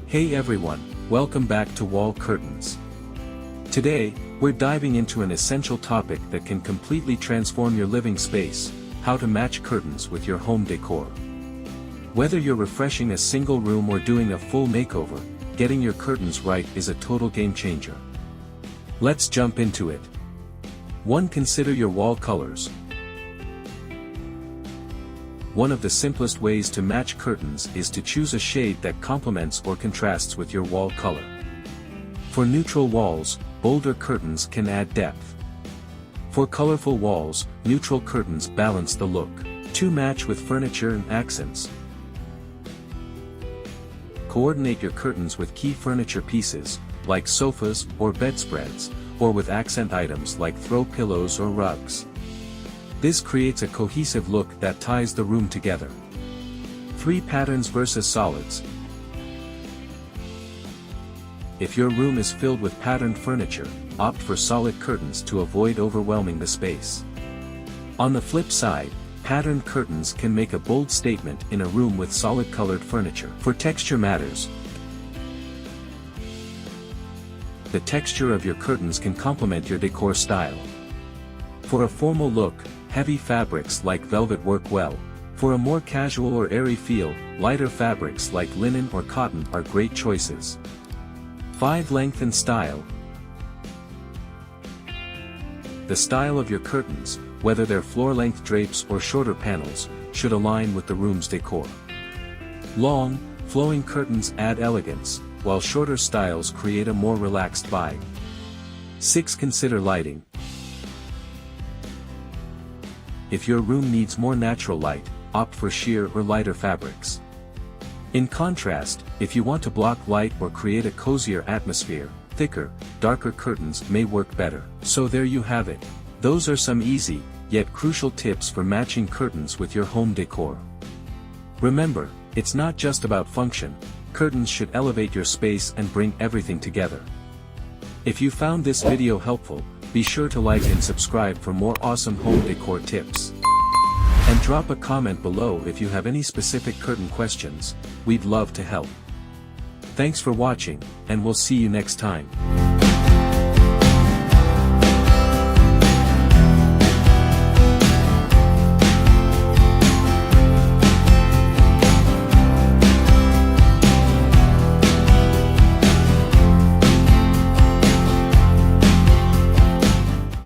Hey everyone, welcome back to Wall Curtains. Today, we're diving into an essential topic that can completely transform your living space: how to match curtains with your home decor. Whether you're refreshing a single room or doing a full makeover, getting your curtains right is a total game changer. Let's jump into it. 1. Consider your wall colors. One of the simplest ways to match curtains is to choose a shade that complements or contrasts with your wall color. For neutral walls, bolder curtains can add depth. For colorful walls, neutral curtains balance the look. 2. Match with furniture and accents. Coordinate your curtains with key furniture pieces, like sofas or bedspreads, or with accent items like throw pillows or rugs. This creates a cohesive look that ties the room together. 3. Patterns versus solids. If your room is filled with patterned furniture, opt for solid curtains to avoid overwhelming the space. On the flip side, patterned curtains can make a bold statement in a room with solid colored furniture. For texture matters. The texture of your curtains can complement your decor style. For a formal look, heavy fabrics like velvet work well. For a more casual or airy feel, lighter fabrics like linen or cotton are great choices. 5. Length and style. The style of your curtains, whether they're floor-length drapes or shorter panels, should align with the room's decor. Long, flowing curtains add elegance, while shorter styles create a more relaxed vibe. 6. Consider lighting. If your room needs more natural light, opt for sheer or lighter fabrics. In contrast, if you want to block light or create a cozier atmosphere, thicker, darker curtains may work better. So there you have it. Those are some easy, yet crucial tips for matching curtains with your home decor. Remember, it's not just about function. Curtains should elevate your space and bring everything together. If you found this video helpful, be sure to like and subscribe for more awesome home decor tips. And drop a comment below if you have any specific curtain questions. We'd love to help. Thanks for watching, and we'll see you next time.